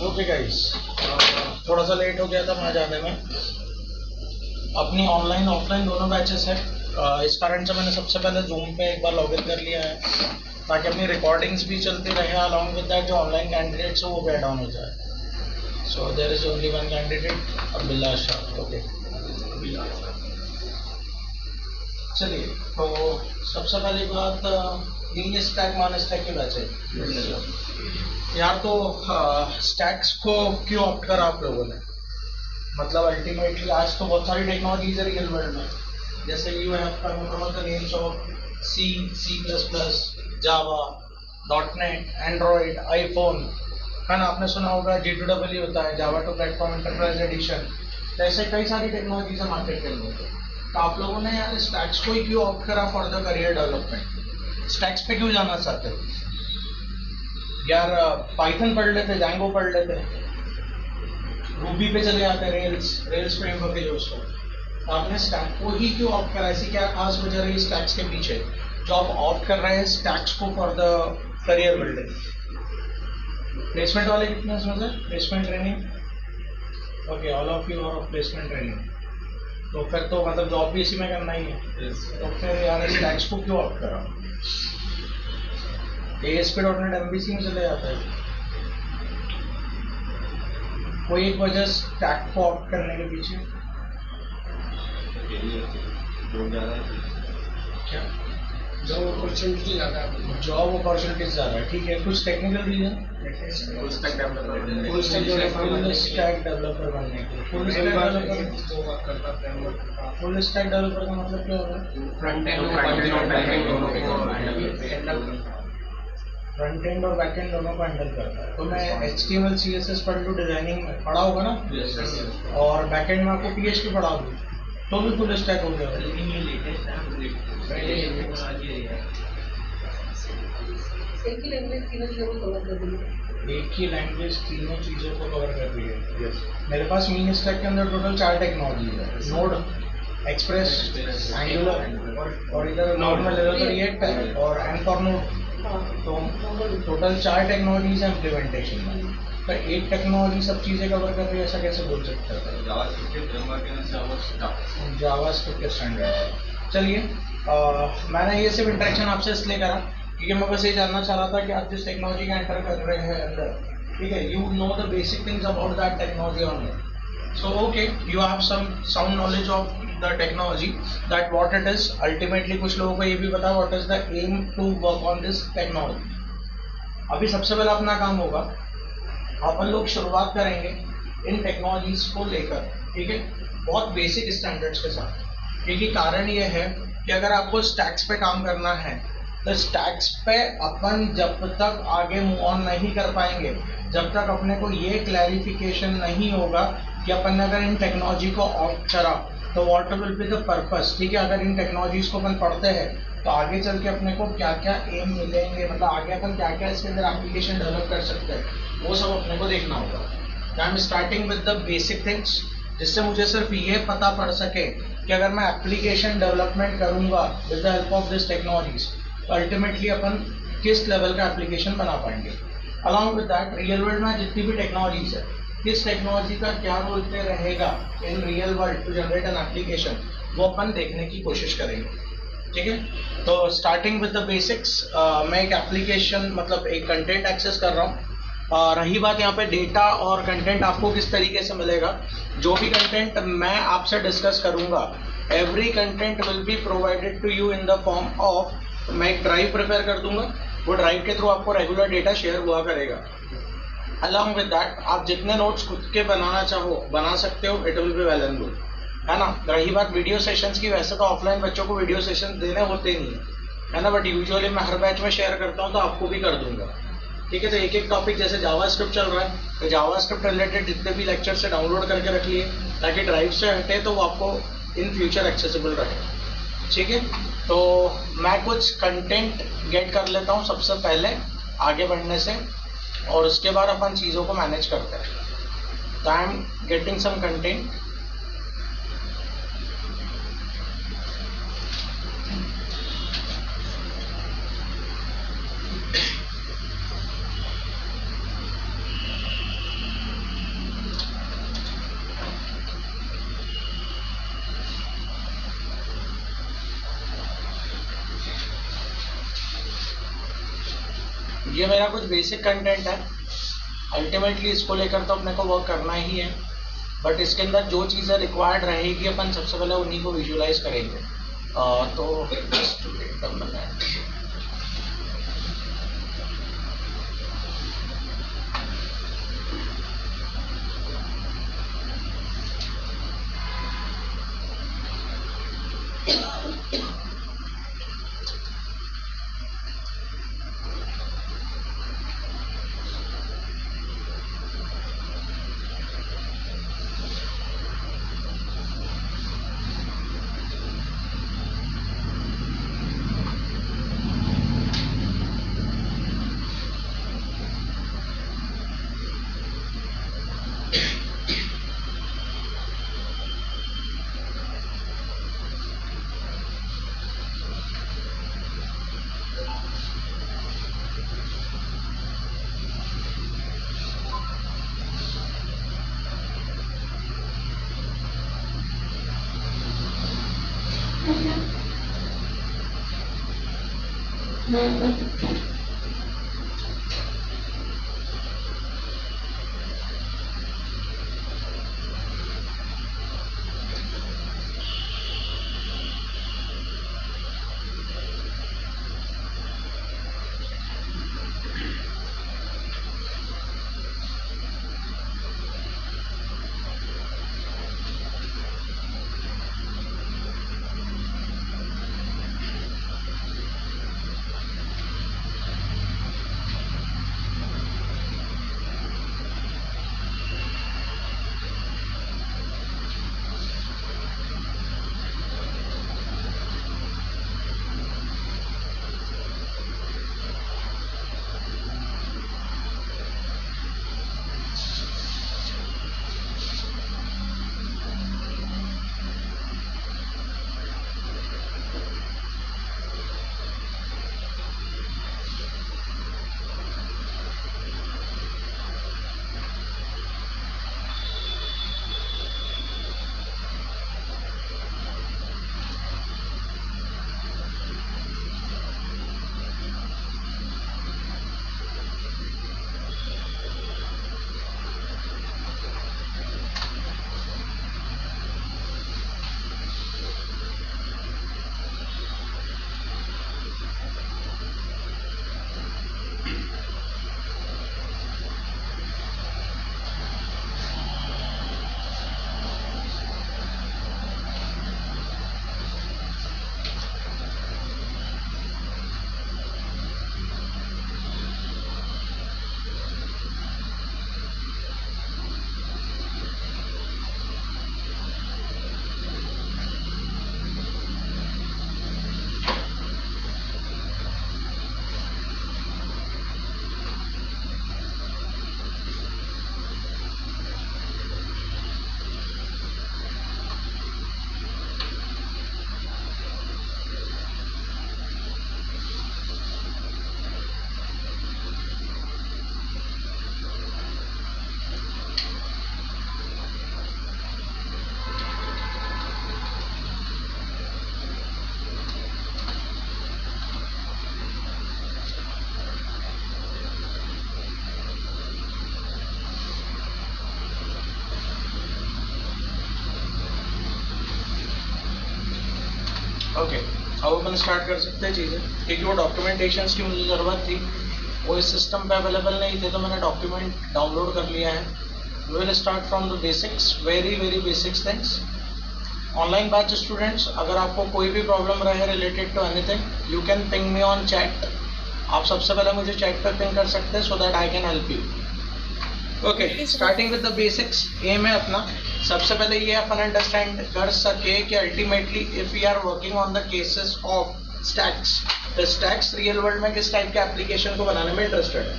Okay guys, थोड़ा सा late हो गया था मैं जाने में। अपनी ऑनलाइन ऑफलाइन दोनों बैचेस है, इस कारण से मैंने सबसे पहले जूम पे एक बार लॉगिन कर लिया है ताकि अपनी रिकॉर्डिंग्स भी चलती रहे, अलॉन्ग विद दैट जो ऑनलाइन कैंडिडेट्स हो वो भी ऐड ऑन हो जाए। So there is only one candidate, Abdullah Shah. Okay, चलिए। तो सबसे पहली बात, लीन स्टैक मान स्टैक की बैच है यार। तो स्टैक्स को क्यों ऑप्ट करा आप लोगों ने? मतलब अल्टीमेटली आज तो बहुत सारी टेक्नोलॉजीज है रियल वर्ल्ड में, जैसे you have come across the names of C, C plus plus, Java, dot net, Android, iPhone, है ना? आपने सुना होगा G2E होता है, Java two platform enterprise edition. तो ऐसे कई सारी टेक्नोलॉजीज है मार्केट के अंदर। तो आप लोगों ने यार स्टैक्स को ही क्यों ऑप्ट करा for the career development? Stacks पे क्यों जाना चाहते हो यार? पाइथन पढ़ लेते, जैंगो पढ़ लेते, रूबी पे चले जाते, रेल्स फ्रेमवर्क है जो उसको। तो आपने स्टैक को ही क्यों ऑप्ट करा? ऐसी क्या खास वजह रही स्टैक्स के पीछे जो आप ऑप्ट कर रहे हैं स्टैक्स को for the career building? Placement वाले कितने हैं इसमें से? Placement training, okay, all of you are of placement training. तो फिर तो मतलब जॉब भी इसी में करना ही है। तो फिर यार स्टैक्स को क्यों ऑप्ट करा? ASP.NET MVC में चले जाता है। कोई एक वजह स्टैक को ऑप्ट करने के पीछे क्या? जॉब अपॉर्चुनिटी ज़्यादा है। जॉब अपॉर्चुनिटीज ज़्यादा है, ठीक है। कुछ technical reason? Full stack developer बनने के लिए। फुल स्टैक डेवलपर बनने के लिए। फुल स्टैक डेवलपर का मतलब क्या होगा? फ्रंट एंड और बैक एंड दोनों को हैंडल करता है। फ्रंट एंड और बैक एंड दोनों को हैंडल करता है। तो मैं HTML CSS पढ़ लूँ, डिजाइनिंग में पढ़ा होगा ना, और बैक एंड में आपको PHP पढ़ा दूँ तो भी फुल स्टैक हो गया। एक ही लैंग्वेज तीनों चीज़ों को कवर कर रही है। एक ही लैंग्वेज तीनों चीज़ों को कवर कर रही है। मेरे पास मीन स्टैक के अंदर टोटल 4 टेक्नोलॉजी है, नोड, एक्सप्रेस, एंगुलर और इधर नॉर्मल लेवल पर रिएक्ट है, और एंड फॉर नोड। तो टोटल 4 टेक्नोलॉजीज है इम्प्लीमेंटेशन में। तो एक टेक्नोलॉजी सब चीज़ें कवर कर रही है, ऐसा कैसे बोल सकते हैं? जावास्क्रिप्ट के स्टैंडर्ड। चलिए, मैंने ये सिर्फ इंट्रैक्शन आपसे इसलिए करा क्योंकि मैं बस ये जानना चाह रहा था कि आप जिस टेक्नोलॉजी का एंटर कर रहे हैं अंदर, ठीक है, you know the basic things about that technology on it. So okay, you have some sound knowledge of the technology, that what it is. Ultimately कुछ लोगों को ये भी पता what is the aim to work on this technology. अभी सबसे पहला अपना काम होगा, अपन लोग शुरुआत करेंगे इन टेक्नोलॉजीज को लेकर, ठीक है, बहुत बेसिक स्टैंडर्ड्स के साथ। क्योंकि कारण ये है कि अगर आपको स्टैक्स पे काम करना है तो स्टैक्स पे अपन जब तक आगे मूव ऑन नहीं कर पाएंगे, जब तक अपने को ये क्लैरिफिकेशन नहीं होगा कि अपन ने अगर इन टेक्नोलॉजी को ऑप्ट करा तो what will be the purpose, ठीक है। अगर इन टेक्नोलॉजीज को अपन पढ़ते हैं तो आगे चल के अपने को क्या क्या एम मिलेंगे, मतलब आगे अपन क्या क्या इसके अंदर एप्लीकेशन डेवलप कर सकते हैं, वो सब अपने को देखना होगा। I am starting with the basic things, जिससे मुझे सिर्फ ये पता पड़ सके कि अगर मैं एप्लीकेशन डेवलपमेंट करूंगा with the help of this technologies तो अल्टीमेटली अपन किस लेवल का एप्लीकेशन बना पाएंगे। Along with that real world में जितनी भी टेक्नोलॉजीज है, किस टेक्नोलॉजी का क्या रोल प्ले रहेगा in real world to generate an application, वो अपन देखने की कोशिश करेंगे, ठीक है। तो स्टार्टिंग विद द बेसिक्स, मैं एक एप्लीकेशन मतलब एक कंटेंट एक्सेस कर रहा हूँ। रही बात यहाँ पे डेटा और कंटेंट आपको किस तरीके से मिलेगा, जो भी कंटेंट मैं आपसे डिस्कस करूंगा, every content will be provided to you in the form of, मैं एक ड्राइव प्रिपेयर कर दूंगा, वो ड्राइव के थ्रू आपको रेगुलर डेटा शेयर हुआ करेगा। अलॉन्ग विद दैट आप जितने नोट्स खुद के बनाना चाहो बना सकते हो, it will be well and good, है ना। रही बात वीडियो सेशंस की, वैसे तो ऑफलाइन बच्चों को वीडियो सेशन देने होते नहीं है ना, बट यूजुअली मैं हर बैच में शेयर करता हूँ तो आपको भी कर दूंगा, ठीक है। तो एक एक टॉपिक, जैसे जावास्क्रिप्ट चल रहा है तो जावास्क्रिप्ट रिलेटेड जितने भी लेक्चर से डाउनलोड करके रख लिए ताकि ड्राइव से हटे तो वो आपको इन फ्यूचर एक्सेसिबल रहे, ठीक है। तो मैं कुछ कंटेंट गेट कर लेता हूँ सबसे पहले आगे बढ़ने से, और उसके बाद अपन चीज़ों को मैनेज करते हैं। तो I am getting some content. ये मेरा कुछ बेसिक कंटेंट है, अल्टीमेटली इसको लेकर तो अपने को वर्क करना ही है, बट इसके अंदर जो चीज़ें रिक्वायर्ड रहेगी अपन सबसे पहले उन्हीं को विजुअलाइज करेंगे। तो ओके, अब अपन स्टार्ट कर सकते हैं चीज़ें, क्योंकि वो डॉक्यूमेंटेशंस की मुझे ज़रूरत थी, वो इस सिस्टम पे अवेलेबल नहीं थे, तो मैंने डॉक्यूमेंट डाउनलोड कर लिया है। We will start from the basics, very basics things. Online batch students, अगर आपको कोई भी प्रॉब्लम रहे related to anything, you can ping me on chat. आप सबसे पहले मुझे चैट पर पिंग कर सकते हैं, so that I can help you. Okay, starting with the basics. Aim है अपना सबसे पहले ये अपन अंडरस्टैंड कर सके कि ultimately if we are working on the cases of stacks, the stacks real world में किस टाइप के एप्लीकेशन को बनाने में इंटरेस्टेड है।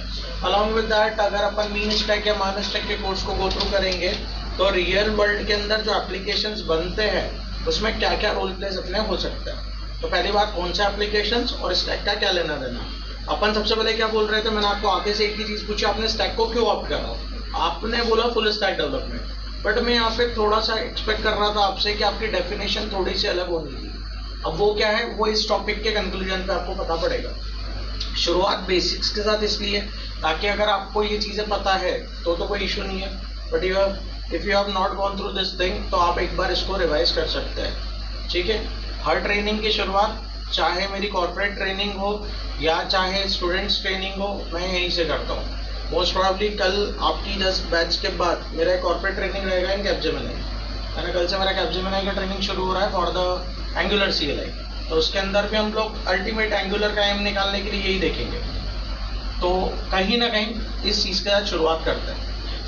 अलॉन्ग विद दैट, अगर अपन मीन स्टैक या मान स्टैक के कोर्स को गो थ्रू करेंगे, तो रियल वर्ल्ड के अंदर जो एप्लीकेशंस बनते हैं उसमें क्या क्या रोल प्लेस अपने हो सकता है। तो पहली बात, कौन सा एप्लीकेशंस और स्टैक का क्या लेना देना। अपन सबसे पहले क्या बोल रहे थे, मैंने आपको आगे से एक ही चीज पूछी, आपने स्टैक को क्यों ऑप्ट करा। आपने बोला फुल स्टैक डेवलपमेंट, बट मैं यहाँ पे थोड़ा सा एक्सपेक्ट कर रहा था आपसे कि आपकी डेफिनेशन थोड़ी सी अलग होनी थी। अब वो क्या है, वो इस टॉपिक के कंक्लूजन पे आपको पता पड़ेगा। शुरुआत बेसिक्स के साथ इसलिए ताकि अगर आपको ये चीज़ें पता है तो कोई इशू नहीं है, but if you have not gone through this thing तो आप एक बार इसको रिवाइज कर सकते हैं, ठीक है। हर ट्रेनिंग की शुरुआत चाहे मेरी कॉर्पोरेट ट्रेनिंग हो या चाहे स्टूडेंट्स ट्रेनिंग हो, मैं यहीं से करता हूँ। मोस्ट प्रॉब्ली कल आपकी जस्ट बैच के बाद मेरा कॉर्पोरेट ट्रेनिंग रहेगा इन कैपजेमिनी। मैंने कल से मेरा कैपजेमिनी का ट्रेनिंग शुरू हो रहा है फॉर द एंगुलर CLI, तो उसके अंदर भी हम लोग अल्टीमेट एंगुलर का एम निकालने के लिए यही देखेंगे। तो कहीं ना कहीं इस चीज़ के साथ शुरुआत करते हैं।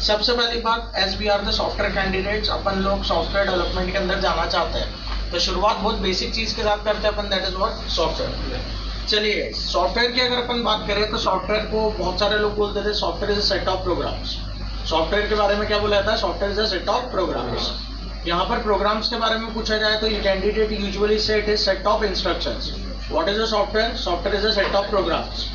सबसे पहली बात, as we are the software candidates, अपन लोग सॉफ्टवेयर डेवलपमेंट के अंदर जाना चाहते हैं, तो शुरुआत बहुत बेसिक चीज़ के साथ करते हैं अपन, दैट इज व्हाट सॉफ्टवेयर। चलिए सॉफ्टवेयर की अगर अपन बात करें तो सॉफ्टवेयर को बहुत सारे लोग बोलते थे software is a set of programs. Software के बारे में क्या बोला जाता है? Software is a set of programs. यहाँ पर प्रोग्राम्स के बारे में पूछा जाए तो ये candidate usually say it is set of instructions. What is a software? Software is a set of programs.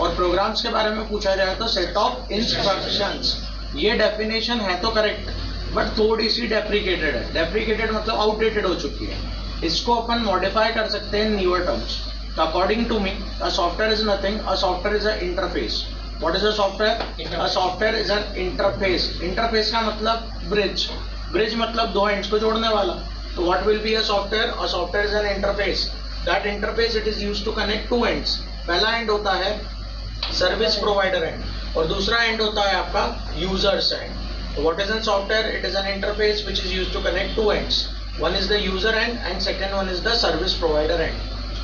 और प्रोग्राम्स के बारे में पूछा जाए तो सेट ऑफ इंस्ट्रक्शंस। ये डेफिनेशन है तो करेक्ट, बट थोड़ी सी डेप्रिकेटेड है। डेप्रिकेटेड मतलब आउटडेटेड हो चुकी है। इसको अपन मॉडिफाई कर सकते हैं newer terms. According to me, a software is nothing, a software is a interface. What is a software? A software is an interface. Interface का मतलब ब्रिज। ब्रिज मतलब दो एंड्स को जोड़ने वाला। तो what will be a software? A software is an interface. That interface it is used to connect to ends. पहला end होता है सर्विस प्रोवाइडर एंड और दूसरा एंड होता है आपका users end. What is an software? It is an interface which is used to connect to ends. One is the user end and second one is the service provider end.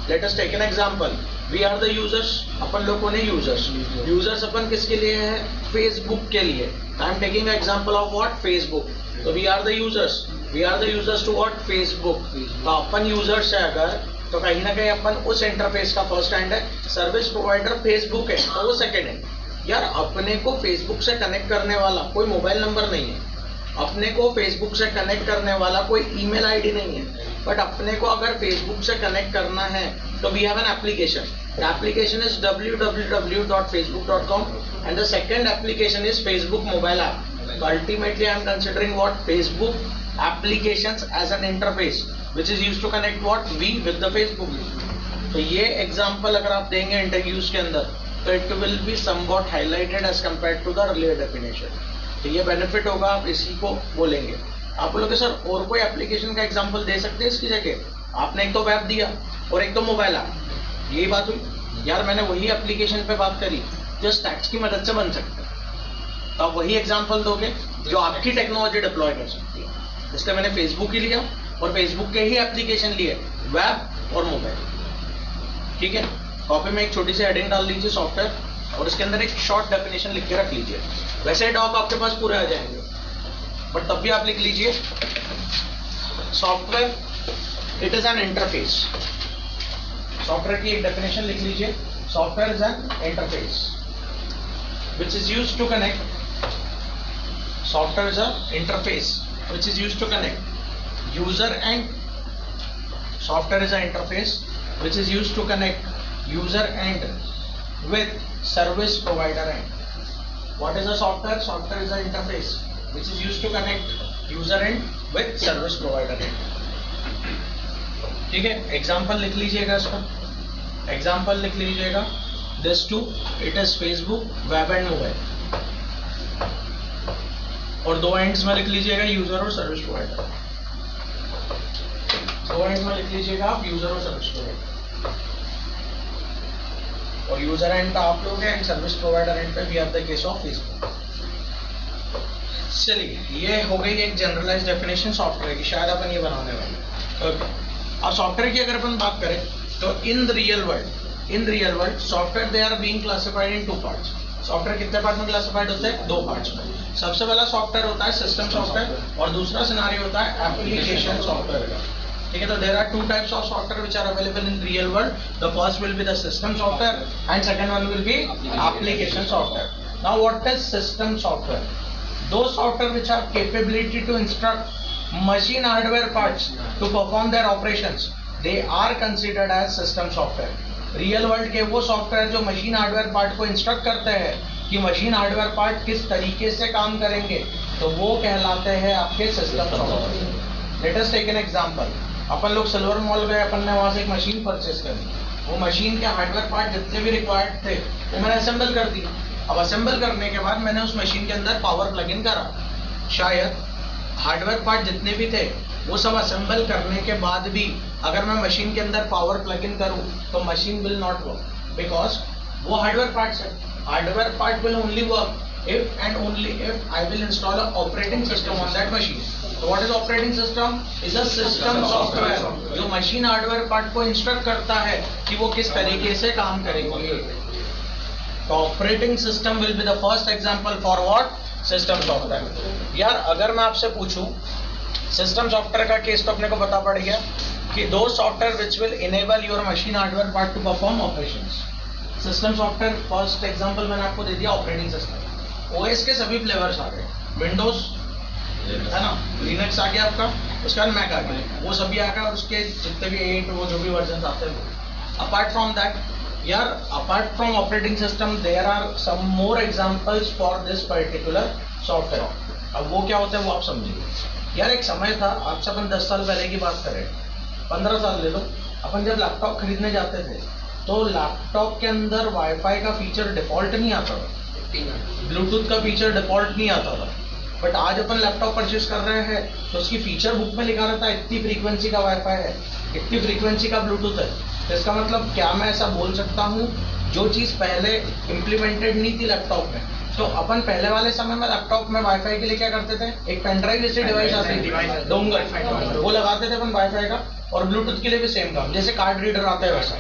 Let us take an example. We are the users, अपन लोगों ने users. Users अपन किसके लिए है? Facebook के लिए। I am taking example of what? Facebook. तो we are the users. We are the users to what? Facebook. तो अपन यूजर्स है अगर, तो कहीं ना कहीं अपन उस इंटरफेस का फर्स्ट हैंड है। सर्विस प्रोवाइडर फेसबुक है तो वो सेकंड है। यार अपने को फेसबुक से कनेक्ट करने वाला कोई मोबाइल नंबर नहीं है, अपने को फेसबुक से कनेक्ट करने वाला कोई ईमेल आईडी नहीं है, बट अपने को अगर फेसबुक से कनेक्ट करना है तो we have an application. The application is www.facebook.com and the second application is Facebook mobile app. So ultimately I am considering what? Facebook applications as an interface which is used to connect what? We with the Facebook. तो ये example अगर आप देंगे interviews के अंदर तो it will be somewhat highlighted as compare to the earlier definition. तो ये बेनिफिट होगा, आप इसी को बोलेंगे। आप बोलोगे सर और कोई एप्लीकेशन का एग्जाम्पल दे सकते हैं इसकी जगह? आपने एक तो वेब दिया और एक तो मोबाइल ऐप, यही बात हुई। यार मैंने वही एप्लीकेशन पे बात करी जो स्टैक्स की मदद से बन सकता है, तो आप वही एग्जाम्पल दोगे जो आपकी टेक्नोलॉजी डिप्लॉय कर सकती है। इसलिए मैंने फेसबुक ही लिया और फेसबुक के ही एप्लीकेशन लिए, वेब और मोबाइल। ठीक है, कॉपी में एक छोटी सी हेडिंग डाल लीजिए सॉफ्टवेयर और इसके अंदर एक शॉर्ट डेफिनेशन लिख के रख लीजिए। वैसे डॉक आपके पास पूरे आ जाएंगे, बट तब भी आप लिख लीजिए software it is an interface. Software की एक डेफिनेशन लिख लीजिए, software is an interface which is used to connect, software is an interface which is used to connect user and, software is an interface which is used to connect user and with service provider end. What is a software? Software is an interface which is used to connect user end with service provider end. ठीक है, example लिख लीजिएगा इसका, example लिख लीजिएगा। This two, it is Facebook, web and mobile. और दो ends में लिख लीजिएगा यूजर और सर्विस प्रोवाइडर। दो एंड्स में लिख लीजिएगा आप यूजर और सर्विस प्रोवाइडर। और यूजर एंड का आप लोग हैं एंड सर्विस प्रोवाइडर एंड पे we have the case of Facebook. चलिए, ये हो गई एक जनरलाइज्ड डेफिनेशन सॉफ्टवेयर की, शायद अपन ये बनाने वाले। ओके, अब सॉफ्टवेयर की अगर अपन बात करें तो in the real world software they are being classified in two parts. Software कितने पार्ट में क्लासिफाइड होते हैं? दो पार्ट्स में। सबसे पहला सॉफ्टवेयर होता है सिस्टम सॉफ्टवेयर और दूसरा सिनेरियो होता है एप्लीकेशन सॉफ्टवेयर का। ठीक है, तो there are two types of software which are available in real world. The first will be the system software and second one will be application software. Now what is system software? Those software which have capability to instruct machine hardware parts to perform their operations, they are considered as system software. Real world के वो software जो machine hardware part को instruct करते हैं कि machine hardware part किस तरीके से काम करेंगे, तो वो कहलाते हैं आपके system software. Let us take an example. अपन लोग सिल्वर मॉल गए, अपन ने वहां से एक मशीन परचेस करी। वो मशीन के हार्डवेयर पार्ट जितने भी रिक्वायर्ड थे वो मैंने असेंबल कर दिया। अब असेंबल करने के बाद मैंने उस मशीन के अंदर पावर प्लग इन करा। शायद हार्डवेयर पार्ट जितने भी थे वो सब असेंबल करने के बाद भी अगर मैं मशीन के अंदर पावर प्लग इन करूं तो machine will not work, because वो हार्डवेयर पार्ट्स है। Hardware part will only work if and only if I will install an operating system on that machine. So what is operating system? Is a system software जो machine hardware part को instruct करता है कि वो किस तरीके से काम करेंगे। तो operating system will be the first example for what? System software. यार अगर मैं आपसे पूछूं system software का केस तो अपने को पता पड़ गया कि those software which will enable your machine hardware part to perform operations. System software first example मैंने आपको दे दिया ऑपरेटिंग सिस्टम। ओएस के सभी फ्लेवर्स आ गए, विंडोज है ना, लिनक्स आ गया आपका, उसके बाद मैक आ गया, वो सभी आ गया और उसके जितने भी 8 वो जो भी वर्जन आते हैं वो। अपार्ट फ्रॉम दैट यार, apart from operating system there are some more examples for this particular software. अब वो क्या होता है वो आप समझिए। यार एक समय था, आपसे अपन 10 साल पहले की बात करें, 15 साल ले लो, अपन जब लैपटॉप खरीदने जाते थे तो लैपटॉप के अंदर वाईफाई का फीचर डिफॉल्ट नहीं आता था, ब्लूटूथ का फीचर डिफॉल्ट नहीं आता था। बट आज अपन लैपटॉप परचेज कर रहे हैं तो उसकी फीचर बुक में लिखा रहता है इतनी फ्रीक्वेंसी का वाईफाई है, इतनी फ्रीक्वेंसी का ब्लूटूथ है। तो इसका मतलब क्या मैं ऐसा बोल सकता हूँ जो चीज़ पहले इम्प्लीमेंटेड नहीं थी लैपटॉप में। तो अपन पहले वाले समय में लैपटॉप में वाईफाई के लिए क्या करते थे, एक पेनड्राइव जैसी डिवाइस आती थी, डोंगर, वो लगाते थे अपन वाईफाई का, और ब्लूटूथ के लिए भी सेम काम, जैसे कार्ड रीडर आता है वैसा।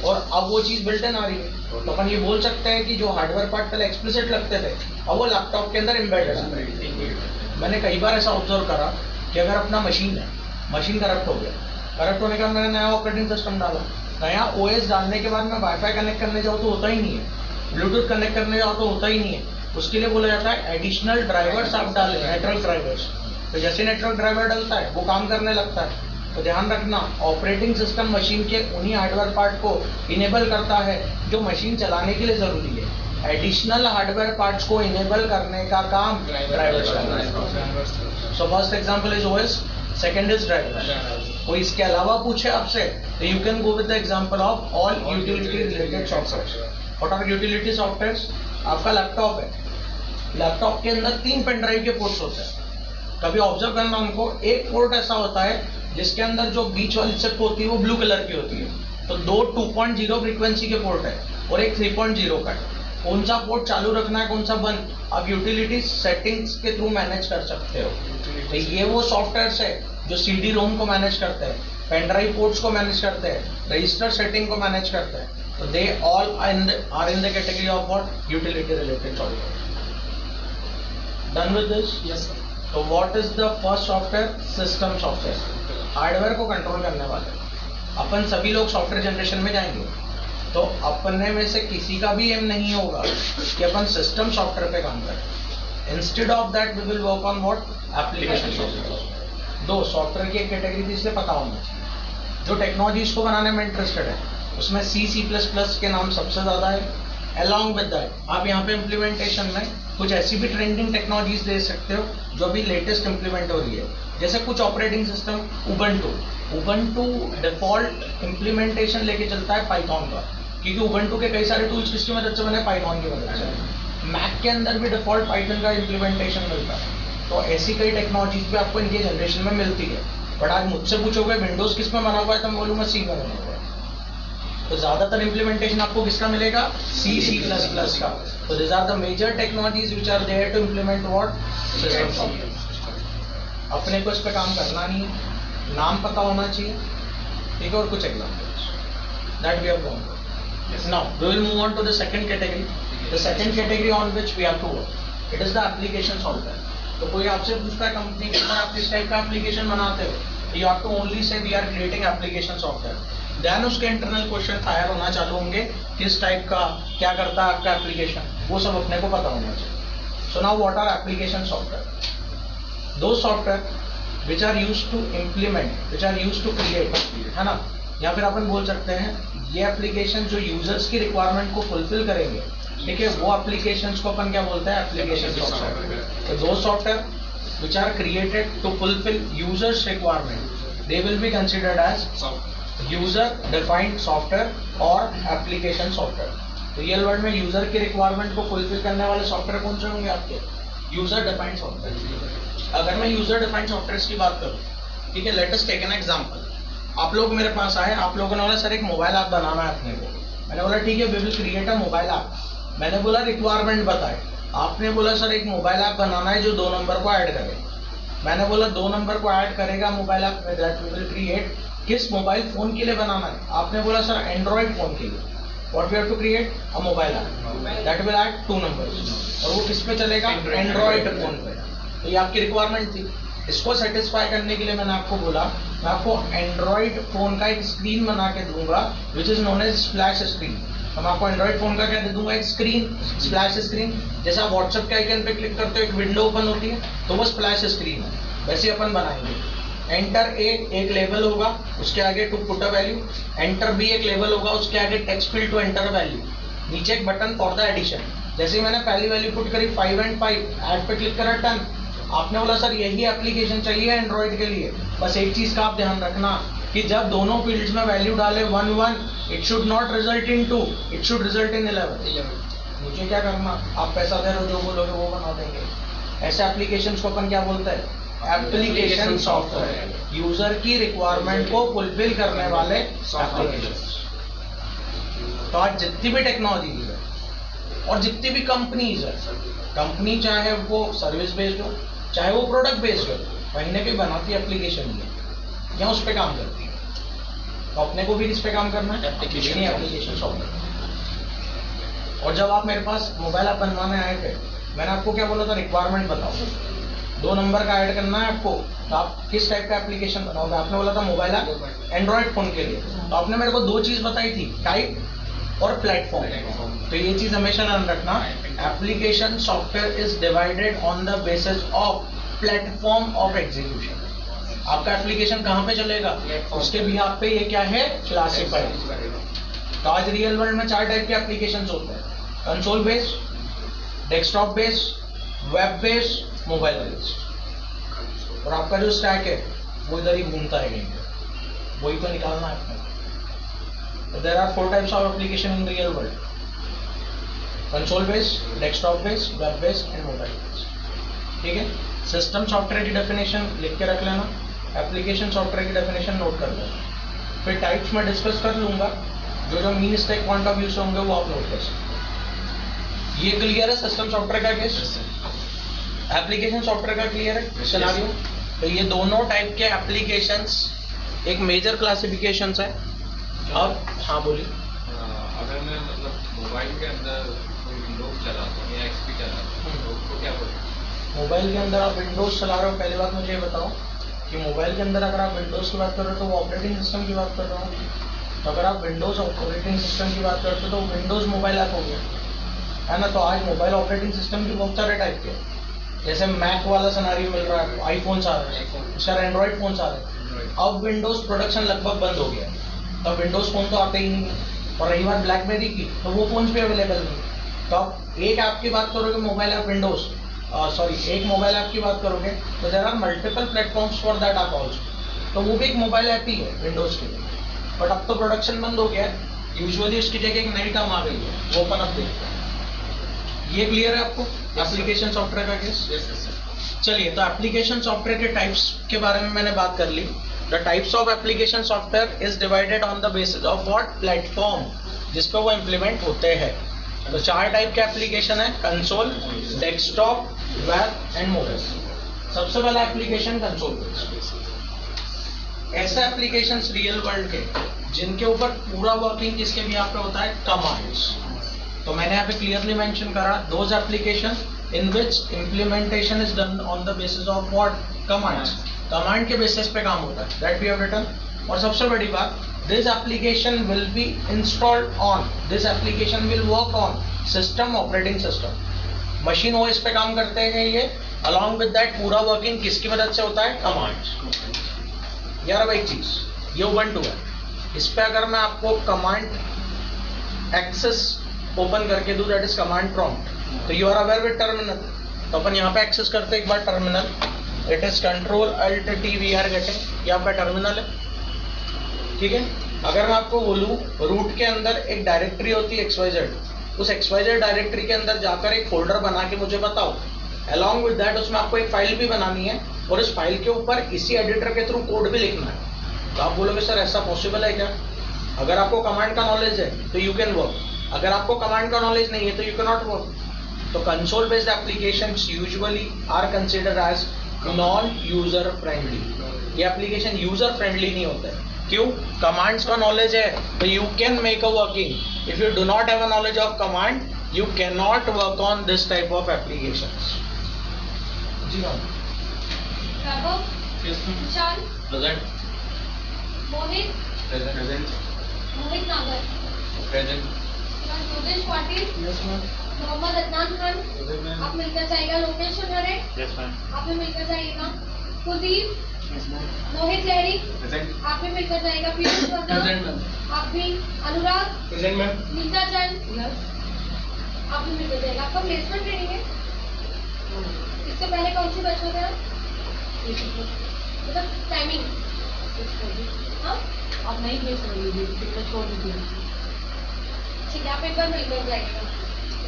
और अब वो चीज़ बिल्ट इन आ रही है, तो अपन ये बोल सकते हैं कि जो हार्डवेयर पार्ट पहले एक्सप्लिसिट लगते थे अब वो लैपटॉप के अंदर एम्बेडेड है। मैंने कई बार ऐसा ऑब्जर्व करा कि अगर अपना मशीन है, मशीन करप्ट हो गया, करप्ट होने के बाद मैंने नया ऑपरेटिंग सिस्टम डाला, नया ओएस डालने के बाद मैं वाईफाई कनेक्ट करने जाऊँ तो होता ही नहीं है, ब्लूटूथ कनेक्ट करने जाओ तो होता ही नहीं है। उसके लिए बोला जाता है एडिशनल ड्राइवर्स आप डालें, नेटवर्क ड्राइवर्स। तो जैसे नेटवर्क ड्राइवर डलता है वो काम करने लगता है। तो ध्यान रखना, ऑपरेटिंग सिस्टम मशीन के उन्हीं हार्डवेयर पार्ट को इनेबल करता है जो मशीन चलाने के लिए जरूरी है। एडिशनल हार्डवेयर पार्ट्स को इनेबल करने का काम ड्राइवर्स करना है। So first example is OS, second is driver. कोई इसके अलावा पूछे आपसे तो you can go with the example of all utility related software. What are utility softwares? आपका लैपटॉप है, लैपटॉप के अंदर 3 पेन ड्राइव के पोर्ट्स होते हैं। कभी ऑब्जर्व करना उनको, एक पोर्ट ऐसा होता है जिसके अंदर जो बीच वाली चिप होती है वो ब्लू कलर की होती है। तो 2 2.0 फ्रीक्वेंसी के पोर्ट है और एक 3.0 का है। कौन सा पोर्ट चालू रखना है, कौन सा बंद, आप यूटिलिटी सेटिंग्स के थ्रू मैनेज कर सकते हो। तो ये वो सॉफ्टवेयर्स है जो CD रोम को मैनेज करते हैं, पेन ड्राइव पोर्ट्स को मैनेज करते हैं, रजिस्टर सेटिंग को मैनेज करते हैं। So they all are in the category of what? Utility related software. Done with this? Yes, sir. So what is the first software? System software. Hardware को control करने वाले। अपन सभी लोग सॉफ्टवेयर जनरेशन में जाएंगे तो अपने में से किसी का भी एम नहीं होगा कि अपन सिस्टम सॉफ्टवेयर पे काम करें। Instead of that we will work on what? Application software. दो सॉफ्टवेयर की एक कैटेगरी थी, इसलिए पता होना चाहिए। जो टेक्नोलॉजीज को बनाने में इंटरेस्टेड है उसमें C++ के नाम सबसे ज़्यादा है। अलॉन्ग विद दैट आप यहाँ पे इम्प्लीमेंटेशन में कुछ ऐसी भी ट्रेंडिंग टेक्नोलॉजीज दे सकते हो जो अभी लेटेस्ट इम्प्लीमेंट हो रही है। जैसे कुछ operating system Ubuntu default implementation लेके चलता है पाइथन का, क्योंकि उबंटू के कई सारे टूल्स किसकी मदद से बने, पाइथन की मदद से। मैक के अंदर भी डिफॉल्ट पाइथन का इम्प्लीमेंटेशन मिलता है। तो ऐसी कई टेक्नोलॉजीज भी आपको इनके जनरेशन में मिलती है। बट आज मुझसे पूछोगे विंडोज किस में बना हुआ है तो मैं बोलूँगा C में बना हुआ है। तो ज्यादातर इम्प्लीमेंटेशन आपको किसका मिलेगा? C++ का। तो this are the major technologies which are there to implement what? System software. अपने को इस पे काम करना नहीं, नाम पता होना चाहिए, ठीक है। और कुछ examples that we have gone through. Now we will move on to the second category. The second category on which we have to work, it is the application software. तो कोई आपसे पूछता है कंपनी के अंदर आप किस टाइप का एप्लीकेशन बनाते हो, you have to only say we are creating application software. Then उसके इंटरनल क्वेश्चन फायर होना चालू होंगे, किस टाइप का क्या करता है आपका एप्लीकेशन, वो सब अपने को पता होना चाहिए। So now what are application software? दो software which are use to implement, which are use to create, है ना। या फिर अपन बोल सकते हैं ये एप्लीकेशन जो यूजर्स की रिक्वायरमेंट को फुलफिल करेंगे, ठीक है, वो एप्लीकेशंस को अपन क्या बोलते हैं? Application software. तो दो software which are created to fulfill users requirement, they will be considered as user defined software और एप्लीकेशन सॉफ्टवेयर। तो रियल वर्ल्ड में यूजर की रिक्वायरमेंट को फुलफिल करने वाले सॉफ्टवेयर कौन से होंगे आपके? User defined software. अगर मैं यूजर डिफाइंड सॉफ्टवेयर की बात करूं, ठीक है, let us take an example. आप लोग मेरे पास आए, आप लोगों ने बोला सर एक मोबाइल ऐप बनाना है अपने को। मैंने बोला ठीक है, we will create a mobile app. मैंने बोला रिक्वायरमेंट बताए। आपने बोला सर एक मोबाइल ऐप बनाना है जो 2 नंबर को ऐड करे। मैंने बोला 2 नंबर को ऐड करेगा mobile app that we will create. किस मोबाइल फोन के लिए बनाना है? आपने बोला सर एंड्रॉइड फोन के लिए। What we have to create a mobile app that will add 2 numbers और वो किस पे चलेगा? एंड्रॉइड फोन पे। तो ये आपकी रिक्वायरमेंट थी। इसको सेटिस्फाई करने के लिए मैंने आपको बोला मैं आपको एंड्रॉइड फोन का एक स्क्रीन बना के दूंगा which is known as splash screen. हम आपको एंड्रॉइड फोन का क्या दे दूंगा? एक स्क्रीन, स्प्लैश स्क्रीन। जैसे आप व्हाट्सएप के आइकन पे क्लिक करते हो एक विंडो ओपन होती है, तो वो स्प्लैश स्क्रीन है। वैसे अपन बनाएंगे। एंटर ए एक लेवल होगा, उसके आगे to put a value. Enter बी एक लेवल होगा, उसके आगे text field to enter value. नीचे एक बटन फॉर द एडिशन। जैसे मैंने पहली वैल्यू पुट करी 5 and 5, ऐड पे क्लिक करा, टर्न। आपने बोला सर यही एप्लीकेशन चाहिए एंड्रॉइड के लिए। बस एक चीज का आप ध्यान रखना कि जब दोनों फील्ड्स में वैल्यू डाले 1 1, it should not result in 2, it should result in 11। मुझे क्या करना? आप पैसा दे रहे हो, जो बोलोगे वो बना देंगे। ऐसे एप्लीकेशंस को अपन क्या बोलते हैं? Application software. यूजर की रिक्वायरमेंट को फुलफिल करने वाले एप्लीकेशन। तो आज जितनी भी टेक्नोलॉजी है और जितनी भी कंपनीज है, कंपनी चाहे वो सर्विस बेस्ड हो चाहे वो प्रोडक्ट बेस्ड हो, कहीं ना कहीं बनाती है एप्लीकेशन ही या उस पर काम करती है। तो अपने को भी किस पे काम करना है? Application software. और जब आप मेरे पास मोबाइल ऐप बनवाने आए थे, मैंने आपको क्या बोला था? रिक्वायरमेंट बताओ, 2 नंबर का ऐड करना है आपको, तो आप किस टाइप का एप्लीकेशन बनाओगे? आपने बोला था मोबाइल ऐप एंड्रॉइड फोन के लिए। तो आपने मेरे को 2 चीज बताई थी, टाइप और प्लेटफॉर्म। तो ये चीज हमेशा ध्यान रखना, application software is divided on the basis of platform of execution. आपका एप्लीकेशन कहाँ पे चलेगा, उसके बिहाफ पे ये क्या है? क्लासिफाइड। तो आज रियल वर्ल्ड में 4 टाइप के एप्लीकेशन होते हैं, console based, desktop based, web based, mobile based. और आपका जो स्टैक है वो इधर ही घूमता है कहीं पे, वही तो निकालना है आपको। तो there are 4 types of application in real world, console based, desktop based, web based and mobile based. ठीक है, सिस्टम सॉफ्टवेयर की डेफिनेशन लिख के रख लेना, एप्लीकेशन सॉफ्टवेयर की डेफिनेशन नोट कर लेना। फिर टाइप्स में डिस्कस कर लूंगा, जो mean stack point of view से होंगे वो आप नोट कर सकते। ये क्लियर है सिस्टम सॉफ्टवेयर का केस? एप्लीकेशन सॉफ्टवेयर का क्लियर है सिनेरियो? तो ये दोनों टाइप के एप्लीकेशंस एक मेजर क्लासिफिकेशंस है। अब हाँ बोलिए। अगर मैं मतलब मोबाइल के अंदर कोई विंडोज चलाता हूँ या एक्सपी चलाता हूँ तो उसको क्या बोलते? मोबाइल के अंदर आप विंडोज चला रहे हो, पहली बात मुझे ये बताओ कि मोबाइल के अंदर अगर आप विंडोज की बात कर रहे हो तो वो ऑपरेटिंग सिस्टम की बात कर रहे हो। तो अगर आप विंडोज ऑपरेटिंग सिस्टम की बात करते हो तो विंडोज मोबाइल ऐप हो गया, है ना। तो आज मोबाइल ऑपरेटिंग सिस्टम भी बहुत सारे टाइप के, जैसे मैक वाला सिनेरियो मिल रहा है, आईफोन आ रहे हैं, सर एंड्रॉइड फोन आ रहे हैं। अब विंडोज प्रोडक्शन लगभग बंद हो गया, तब विंडोज फोन तो आते ही नहीं है। और रही बात ब्लैकबेरी की, तो वो फोन भी अवेलेबल नहीं। तो आप एक ऐप की बात करोगे मोबाइल ऐप विंडोज, एक मोबाइल ऐप की बात करोगे तो there are multiple platforms for that app also. तो वो भी एक मोबाइल ऐप ही है विंडोज के लिए, बट अब तो प्रोडक्शन बंद हो गया है। यूजुअली उसकी जगह एक नई टर्म आ गई है, वो अपन अब देखते हैं। ये क्लियर है आपको एप्लीकेशन सॉफ्टवेयर का केस? चलिए, तो एप्लीकेशन सॉफ्टवेयर के टाइप्स के बारे में मैंने बात कर ली। The types of application software is divided on the basis of what? Platform, जिस पे वो implement होते हैं। तो 4 टाइप के एप्लीकेशन है, console, desktop, web and mobile. सबसे पहला एप्लीकेशन कंसोल बेस्ड। ऐसे एप्लीकेशंस रियल वर्ल्ड के जिनके ऊपर पूरा वर्किंग किसके भी यहाँ पे होता है? कमांड्स। तो मैंने यहाँ पे क्लियरली मेंशन करा, those application in which implementation is done on the basis of what? Commands. Command के बेसिस पे काम होता है, दैट वी हैव रिटन। और सबसे बड़ी बात, this application will be installed on, this application will work on system operating system. Machine OS पे काम करते हैं ये, अलॉन्ग विद दैट पूरा वर्किंग किसकी मदद से होता है? कमांड्स। यार अब एक चीज, ये उबंटू है, इस पे अगर मैं आपको कमांड एक्सेस ओपन करके दूं, दैट इज कमांड प्रॉम्प्ट, तो you are aware with terminal. तो अपन यहाँ पे एक्सेस करते हैं एक बार terminal, it is control alt T we are getting, यहाँ पे टर्मिनल है, ठीक है। अगर मैं आपको बोलूँ रूट के अंदर एक डायरेक्टरी होती है XYZ, उस XYZ डायरेक्टरी के अंदर जाकर एक फोल्डर बना के मुझे बताओ, अलॉन्ग विद दैट उसमें आपको एक फाइल भी बनानी है और इस फाइल के ऊपर इसी एडिटर के थ्रू कोड भी लिखना है। तो आप बोलोगे सर ऐसा पॉसिबल है क्या? अगर आपको कमांड का नॉलेज है तो यू कैन वर्क, अगर आपको कमांड का नॉलेज नहीं है तो यू कैन नॉट वर्क। तो console based applications usually are considered as non user friendly. ये एप्लीकेशन यूजर फ्रेंडली नहीं होता है। क्यों? कमांड्स का नॉलेज है तो you can make a working. If you do not have a knowledge of command you can not work on this type of applications. जी हाँ। Vaibhav, Vishal, present, Mohit, present, Mohit Nagar, present, Yogesh Patil, yes ma'am. Mohammad Adnan Khan, आप मिलकर जाएगा। लोकेश हरे, यस मैम, आप भी मिलकर जाइएगा। कुलदीप, यस मैम, मोहित लहरी, present, आप भी मिलकर जाएगा। पीयूष वर्मा, आप भी। अनुराग, प्रेजेंट मैम। नीता चंद, आप भी मिलकर जाएगा। आपका प्लेसमेंट ट्रेनिंग है? इससे पहले कौन सी बैच होता है? मतलब टाइमिंग? हाँ, आप नहीं भेज रही है, छोड़ दीजिए। ठीक है, आप एक बार मिलकर जाइएगा।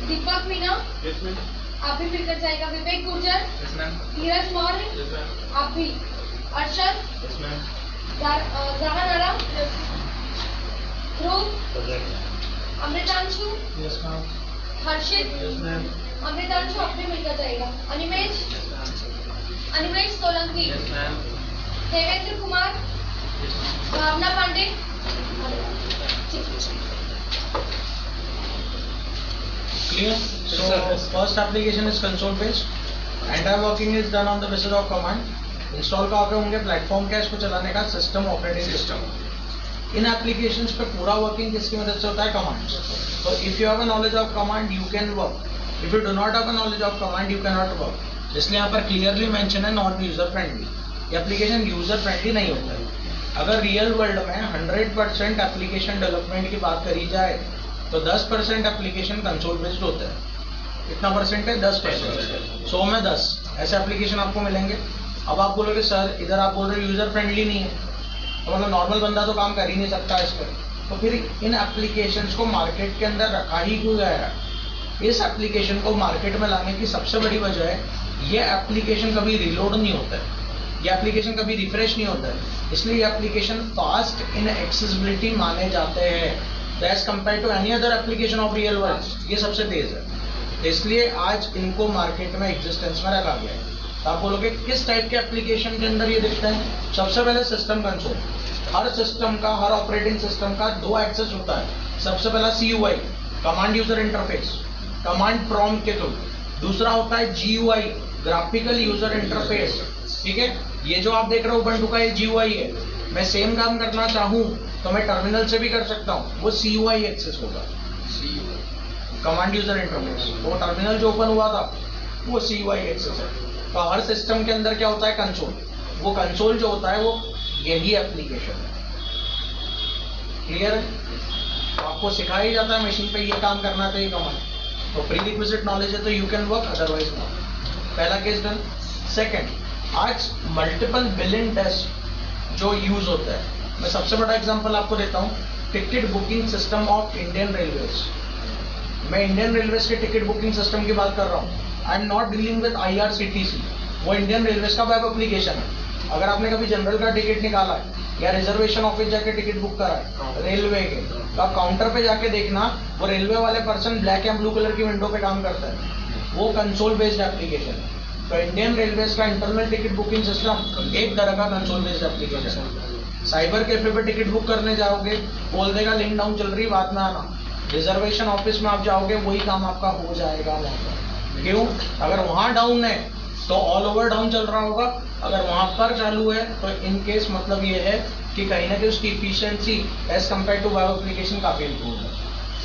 दीपक मीना, यस मैम, आप भी मिलकर जाएगा। विवेक गुर्जर, यस मैम, धीरज मौर्य, यस मैम, आप भी। अर्शद, यस मैम, जहान आरा, ध्रुव, प्रेजेंट, अमृतांशु, यस मैम। हर्षित, यस मैम। अमृतांशु आप भी मिलकर जाएगा। Animesh, Animesh Solanki, yes ma'am, Devendra Kumar, Bhavna Pandey. Clear? So first application is console based. Entire working is done on the basis of command. Install का होंगे platform क्या इसको चलाने का? System operating system. इन एप्लीकेशंस पे पूरा वर्किंग किसकी मदद से होता है? कमांड्स। तो if you have a knowledge of command you can work, if you do not have a knowledge of command you can not work. इसलिए यहाँ पर क्लियरली मेंशन है नॉट यूजर फ्रेंडली। ये एप्लीकेशन यूजर फ्रेंडली नहीं होता है। अगर real world में 100% एप्लीकेशन डेवलपमेंट की बात करी जाए तो 10% एप्लीकेशन कंसोल बेस्ड होता है। कितना परसेंट है? 10%। 100 में 10 ऐसे एप्लीकेशन आपको मिलेंगे। अब आप बोलोगे सर इधर आप बोल रहे हो यूजर फ्रेंडली नहीं है, तो मतलब नॉर्मल बंदा तो काम कर ही नहीं सकता इस पर। तो फिर इन एप्लीकेशंस को मार्केट के अंदर रखा ही क्यों गया है? इस एप्लीकेशन को मार्केट में लाने की सबसे बड़ी वजह है ये एप्लीकेशन कभी रिलोड नहीं होता है, ये एप्लीकेशन कभी रिफ्रेश नहीं होता है। इसलिए ये एप्लीकेशन फास्ट इन एक्सेसिबिलिटी माने जाते हैं। As compare to any other application of real world ये सबसे तेज है। इसलिए आज इनको मार्केट में एग्जिस्टेंस में रखा गया है। तो आप बोलोगे किस टाइप के एप्लीकेशन के अंदर ये दिखता है? सबसे पहले सिस्टम कंसोल। हर सिस्टम का, हर ऑपरेटिंग सिस्टम का 2 एक्सेस होता है। सबसे पहला CUI, command user interface, command prompt के थ्रू। दूसरा होता है GUI, ग्राफिकल यूजर इंटरफेस। ठीक है, ये जो आप देख रहे हो उबंटू का ये GUI है। मैं सेम काम करना चाहूँ तो मैं टर्मिनल से भी कर सकता हूँ, वो CUI एक्सेस होगा, कमांड यूजर इंटरफेस। वो टर्मिनल जो ओपन हुआ था वो CUI एक्सेस है। तो हर सिस्टम के अंदर क्या होता है? कंसोल। वो कंसोल जो होता है वो यही एप्लीकेशन है। क्लियर है? तो आपको सिखाया ही जाता है मशीन पे ये काम करना चाहिए कमांड। तो प्री रिक्विजिट नॉलेज है तो you can work, otherwise not. पहला केस डन। सेकंड, आज मल्टीपल बिलिंग डेस्क जो यूज होता है, मैं सबसे बड़ा एग्जांपल आपको देता हूँ, ticket booking system of Indian railways. मैं इंडियन रेलवेज के टिकट बुकिंग सिस्टम की बात कर रहा हूँ। आई am not dealing with IRCTC, वो इंडियन रेलवेज का वेब एप्लीकेशन है। अगर आपने कभी जनरल का टिकट निकाला है या रिजर्वेशन ऑफिस जाके टिकट बुक करा है रेलवे के, तो आप काउंटर पे जाके देखना वो रेलवे वाले person black and blue colour की विंडो पे काम करता है, वो कंसोल बेस्ड एप्लीकेशन है। तो इंडियन रेलवेज का इंटरनल टिकट बुकिंग सिस्टम एक तरह का कंसोल बेस्ड एप्लीकेशन है। साइबर कैफे पे टिकट बुक करने जाओगे, बोल देगा लिंक डाउन चल रही, बाद में आना। रिजर्वेशन ऑफिस में आप जाओगे, वही काम आपका हो जाएगा वहाँ पर। क्यों? अगर वहाँ डाउन है तो ऑल ओवर डाउन चल रहा होगा, अगर वहाँ पर चालू है तो इन केस मतलब ये है कि कहीं ना कहीं उसकी efficiency as compare to web application काफी इम्प्रूव है।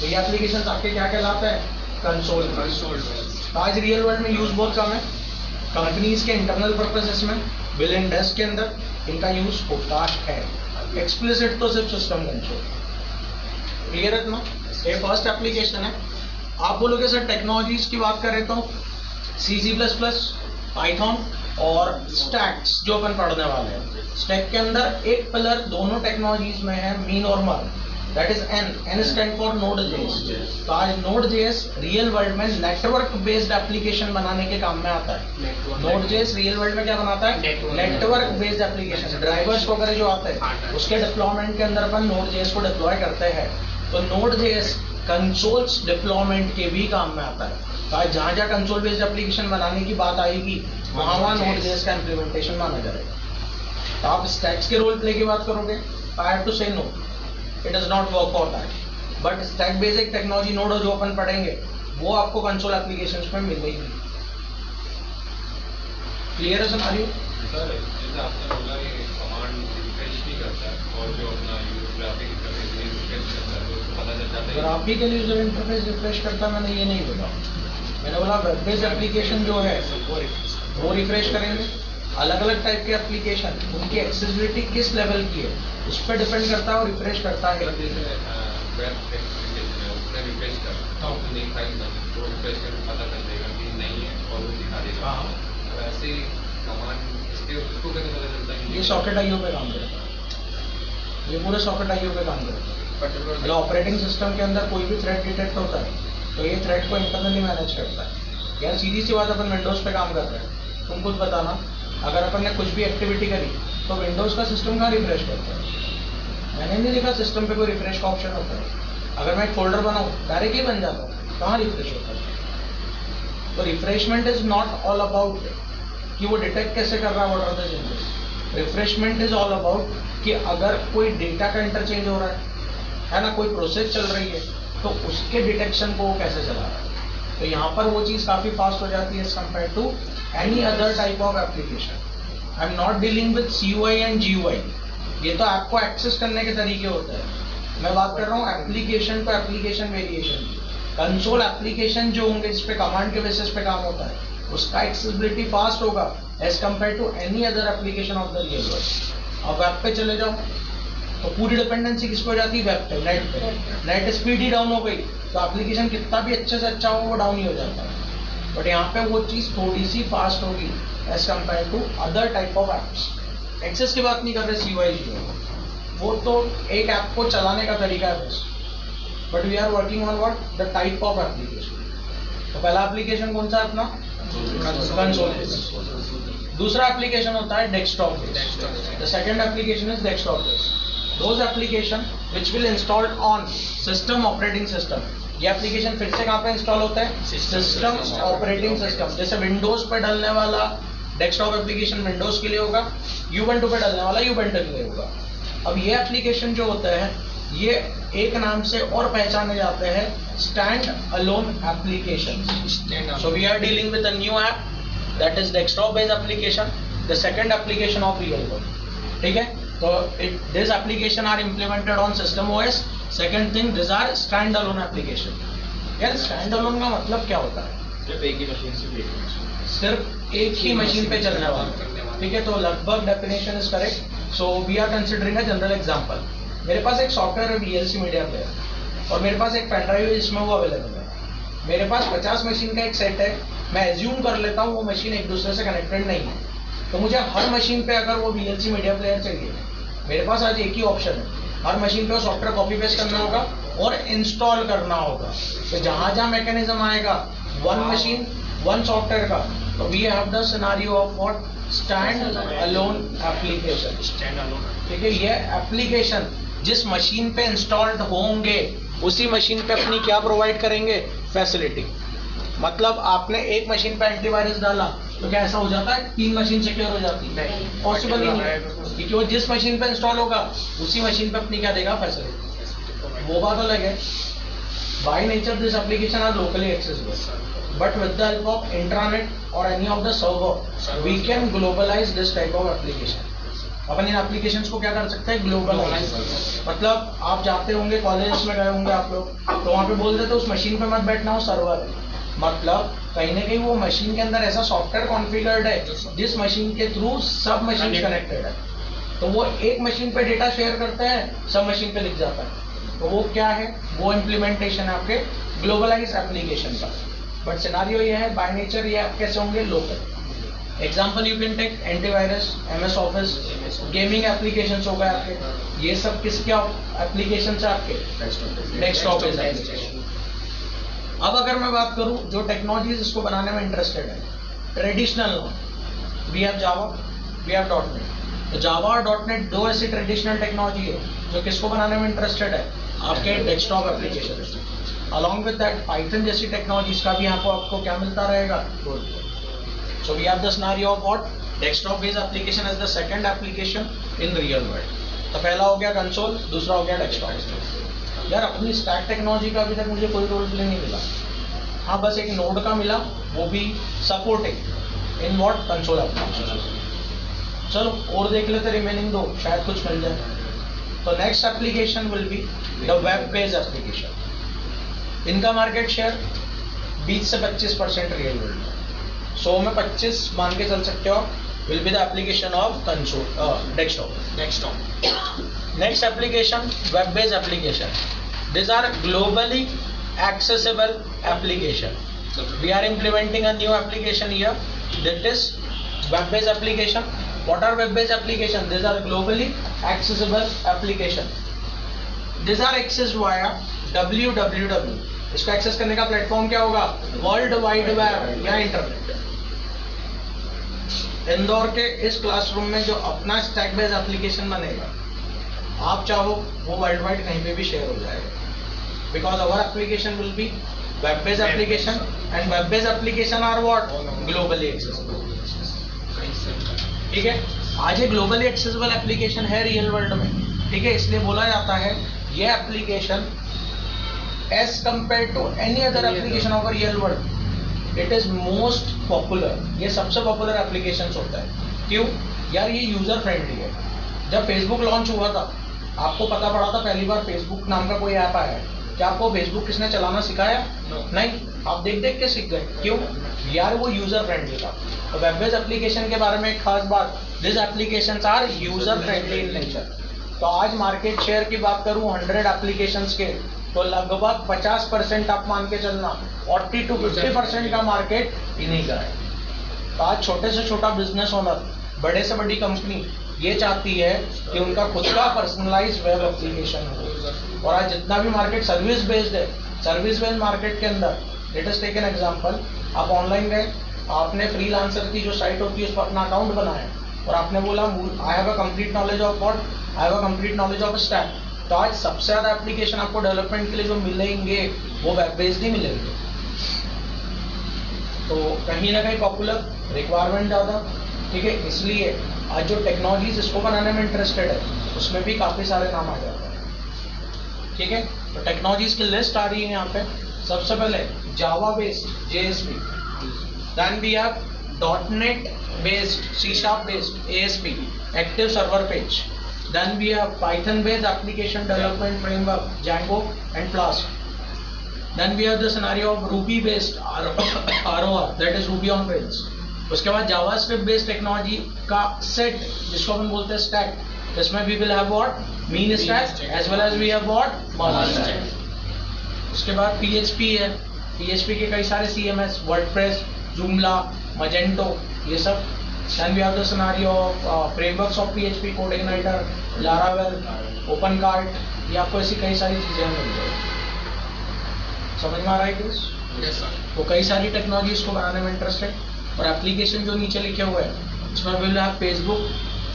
तो ये एप्लीकेशन आपके क्या कहलाता है? कंसोल। आज रियल वर्ल्ड में यूज बहुत कम है, कंपनीज के इंटरनल पर्पसेस में, बिलिंग डेस्क के अंदर इनका यूज होता है। एक्सप्लिसिट तो सिर्फ सिस्टम कंसोल। क्लियर है ना? ये फर्स्ट एप्लीकेशन है। आप बोलोगे सर टेक्नोलॉजीज की बात करें तो C++, पाइथन, और स्टैक्स जो अपन पढ़ने वाले हैं। स्टैक के अंदर एक पिलर दोनों टेक्नोलॉजीज में है, मीन और MERN, that is an stand for Node.js। तो आज Node.js रियल वर्ल्ड में नेटवर्क बेस्ड एप्लीकेशन बनाने के काम में आता है। Node.js रियल वर्ल्ड में क्या बनाता है? नेटवर्क बेस्ड एप्लीकेशन, ड्राइवर्स वगैरह जो आते हैं उसके डिप्लॉयमेंट के अंदर अपन Node.js को डिप्लॉय करते हैं। तो Node.js कंसोल्स डिप्लॉयमेंट के भी काम में आता है। तो आज जहाँ जहाँ कंसोल बेस्ड एप्लीकेशन बनाने की बात आएगी वहाँ Node.js का इम्प्लीमेंटेशन माना जाएगा। तो आप स्टैक्स के रोल प्ले की बात करोगे, I have to say no, it does not work for that. But stack based technology Node जो अपन पढ़ेंगे वो आपको कंसोल एप्लीकेशंस में मिलेगी। क्लियर है सिनेरियो? सर जैसे आपने बोला ये कमांड रिफ्रेश नहीं करता है और जो अपना यूजर ग्राफिक इंटरफेस रिफ्रेश करता है तो उसको पता चल जाता है। ग्राफिकल यूजर इंटरफेस रिफ्रेश करता, मैंने ये नहीं बोला। मैंने बोला वेब बेस्ड एप्लीकेशन जो है वो रिफ्रेश करेंगे। अलग अलग टाइप के एप्लीकेशन, उनकी एक्सेसिबिलिटी किस लेवल की है उस पर डिपेंड करता है और रिफ्रेश करता है। वेब एप्लीकेशन है उसने रिफ्रेश कर तो नहीं फाइल तो रिफ्रेश करके पता चल जाएगा कि नहीं है और वो दिखा देगा। तो ऐसे कमांड इसके उसको कैसे पता चलता है? ये सॉकेट आईओ पे काम करता है, ये पूरे सॉकेट आईओ पे काम करता है। मतलब ऑपरेटिंग सिस्टम के अंदर कोई भी थ्रेड डिटेक्ट होता है तो ये थ्रेड को इंटरनली मैनेज करता है। यार सीधी सी बात, अपन विंडोज पे काम कर रहे हैं, तुम खुद बताना अगर अपन ने कुछ भी एक्टिविटी करी तो विंडोज का सिस्टम कहाँ रिफ्रेश करता है? मैंने नहीं देखा सिस्टम पे कोई रिफ्रेश का ऑप्शन होता है। अगर मैं एक फोल्डर बनाऊँ डायरेक्टली बन जाता है, कहाँ रिफ्रेश होता है? तो refreshment is not all about कि वो डिटेक्ट कैसे कर रहा है what are the changes. Refreshment is all about कि अगर कोई डेटा का इंटरचेंज हो रहा है ना, कोई प्रोसेस चल रही है तो उसके डिटेक्शन को वो कैसे चला रहा है। तो यहाँ पर वो चीज़ काफ़ी फास्ट हो जाती है as compare to any other type of application. I am not dealing with CUI and GUI, ये तो आपको एक्सेस करने के तरीके होते हैं। मैं बात कर रहा हूँ एप्लीकेशन टू एप्लीकेशन वेरिएशन की। कंसोल एप्लीकेशन जो होंगे जिस पे कमांड के बेसिस पे काम होता है उसका एक्सेसिबिलिटी फास्ट होगा as compare to any other application of the real world. अब वेब पे चले जाओ तो पूरी डिपेंडेंसी किस पे हो जाती है? वेब पे, नेट पे। नेट स्पीड ही डाउन हो गई तो एप्लीकेशन कितना भी अच्छे से अच्छा हो वो डाउन ही हो जाता है। बट यहाँ पे वो चीज़ थोड़ी सी फास्ट होगी as compare to other type of apps. Access की बात नहीं कर रहे CUI GUI, वो तो एक ऐप को चलाने का तरीका है बस। But we are working on what the type of application. तो पहला एप्लीकेशन कौन सा है अपना? कंसोल। दूसरा एप्लीकेशन होता है desktop based. The second application is desktop based. Those application which will installed on system operating system। ये एप्लीकेशन फिर से कहाँ पे इंस्टॉल होता है? System operating system. जैसे विंडोज पे डलने वाला डेस्कटॉप एप्लीकेशन विंडोज के लिए होगा, Ubuntu पे डलने वाला Ubuntu के लिए होगा। अब ये एप्लीकेशन जो होता है ये एक नाम से और पहचाने जाते हैं stand alone application. So we are dealing with a new app that is desktop based application, the second application of real world. ठीक है, तो this application are implemented on system OS। second thing, these are stand alone application। यार stand alone का मतलब क्या होता है? सिर्फ एक ही मशीन सिर्फ एक ही मशीन पे चलने वाला। ठीक है, तो लगभग definition is correct. So we are considering a general example. मेरे पास एक सॉफ्टवेयर है VLC मीडिया प्लेयर और मेरे पास एक पेन ड्राइव है जिसमें वो अवेलेबल है। मेरे पास 50 मशीन का एक सेट है। मैं एज्यूम कर लेता हूँ वो मशीन एक दूसरे से कनेक्टेड नहीं है, तो मुझे हर मशीन पे अगर वो VLC मीडिया प्लेयर चाहिए, मेरे पास आज एक ही ऑप्शन है, हर मशीन पे सॉफ्टवेयर कॉपी पेस्ट करना होगा और इंस्टॉल करना होगा। तो जहाँ जहाँ मैकेनिज्म आएगा वन मशीन वन सॉफ्टवेयर का, तो we have the scenario of what stand alone application. ठीक है, ये एप्लीकेशन जिस मशीन पे इंस्टॉल्ड होंगे उसी मशीन पे अपनी क्या प्रोवाइड करेंगे? फैसिलिटी। मतलब आपने एक मशीन पे एंटीवायरस डाला तो क्या ऐसा हो जाता है 3 मशीन सिक्योर हो जाती है? पॉसिबल ही नहीं है, क्योंकि वो जिस मशीन पे इंस्टॉल होगा उसी मशीन पे अपनी क्या देगा? फैसिलिटी। वो बात अलग है। By nature this application are locally accessible, but with the help of intranet और any of the server we can globalise this type of application. अपन इन एप्लीकेशंस को क्या कर सकते हैं? ग्लोबलाइज। मतलब आप जाते होंगे कॉलेज में गए होंगे आप लोग, तो वहाँ पे बोल देते उस मशीन पे मत बैठना, हो सर्वर है। मतलब कहीं ना कहीं वो मशीन के अंदर ऐसा सॉफ्टवेयर कॉन्फ़िगर्ड है जिस मशीन के थ्रू सब मशीन कनेक्टेड है, तो वो एक मशीन पे डेटा शेयर करते हैं, सब मशीन पे लिख जाता है। तो वो क्या है? वो इम्प्लीमेंटेशन है आपके ग्लोबलाइज एप्लीकेशन का। बट सिनारियो ये है बाय नेचर ये कैसे होंगे? Local. Example you can take antivirus, MS office, gaming application हो गए आपके, ये सब किसके एप्लीकेशन है आपके? Desktop based application. अब अगर मैं बात करूं जो टेक्नोलॉजीज इसको बनाने में इंटरेस्टेड है, traditional we have Java, we have .NET। तो जावा और .NEट दो ऐसी ट्रेडिशनल टेक्नोलॉजी है जो किसको बनाने में इंटरेस्टेड है? आपके desktop application. Along with that Python जैसी टेक्नोलॉजीज का भी यहाँ पर आपको क्या मिलता रहेगा? So we have the scenario of what? Desktop based application as the second application in real world. तो पहला हो गया कंसोल, दूसरा हो गया डेस्कटॉप। यार अपनी स्टैक टेक्नोलॉजी का अभी तक मुझे कोई रोल प्ले नहीं मिला। हाँ बस एक नोड का मिला, वो भी supporting in what? Console application. चलो और देख लेते रिमेनिंग दो, शायद कुछ मिल जाए। तो next application will be the web based application. इनका मार्केट शेयर 20 से 25% रियल वर्ल्ड में। 100 में 25 मान के चल सकते हो, will be the application of console desktop. Next application web based application. These are globally accessible application. We are implementing a new application here. That is web-based application. What are web-based application? These are globally accessible application. These are accessed via www. इसको access करने का platform क्या होगा? World wide web या internet. Indore के इस classroom में जो अपना स्टैक बेस्ड एप्लीकेशन बनेगा, आप चाहो वो वर्ल्ड वाइड कहीं पे भी शेयर हो जाएगा। Because our application will be web-based application and web-based application are what? Globally accessible. ठीक है, आज ये globally accessible application है रियल वर्ल्ड में, ठीक है, इसलिए बोला जाता है ये application as compared to any other application of real world it is most popular। ये सबसे पॉपुलर एप्लीकेशन होता है। क्यों? यार ये यूजर फ्रेंडली है। जब फेसबुक लॉन्च हुआ था, आपको पता पड़ा था पहली बार फेसबुक नाम का कोई ऐप आया है। क्या आपको फेसबुक किसने चलाना सिखाया? नहीं, आप देख देख के सीख गए। क्यों? यार वो यूजर फ्रेंडली था। तो वेब बेस्ड एप्लीकेशन के बारे में एक खास बात, this applications are user friendly in nature. तो आज मार्केट शेयर की बात करूं 100 एप्लीकेशंस के, तो लगभग 50% आप मान के चलना, 40 to 50% का मार्केट इन्हीं का है। तो आज छोटे से छोटा बिजनेस ओनर, बड़े से बड़ी कंपनी ये चाहती है कि उनका खुद का पर्सनलाइज वेब एप्लीकेशन हो। और आज जितना भी मार्केट सर्विस बेस्ड है, सर्विस बेस्ड मार्केट के अंदर let us take an example, आप ऑनलाइन गए, आपने फ्रीलांसर की जो साइट होती है उस पर अपना अकाउंट बनाया और आपने बोला I have a complete knowledge of what? I have a complete knowledge of stack. तो आज सबसे ज्यादा एप्लीकेशन आपको डेवलपमेंट के लिए जो मिलेंगे वो वेब बेस्ड ही मिलेंगे। तो कहीं ना कहीं पॉपुलर, रिक्वायरमेंट ज़्यादा, ठीक है, इसलिए आज जो टेक्नोलॉजीज इसको बनाने में इंटरेस्टेड है उसमें भी काफ़ी सारे नाम आ जाते हैं। ठीक है, तो टेक्नोलॉजीज की लिस्ट आ रही है यहाँ पे। सबसे पहले Java based JSP, then we have .NET based C# based ASP active server page, then we have Python based application development framework Django and Flask, then we have the scenario of Ruby based ROR, that is Ruby on Rails। उसके बाद JavaScript based technology का set जिसको हम बोलते हैं stack, जिसमें we will have what? Mean stack as well as we have what? Merge stack। उसके बाद PHP है, PHP के कई सारे CMS, WordPress, Joomla, Magento, ये सब। then we have the scenario of frameworks of PHP, CodeIgniter, Laravel, OpenCart, ये आपको ऐसी कई सारी चीजें मिल जाएगी। समझ में आ रहा है किस? Yes, sir। तो कई सारी टेक्नोलॉजी इसको बनाने में इंटरेस्टेड। और एप्लीकेशन जो नीचे लिखे हुए हैं इसमें will have Facebook,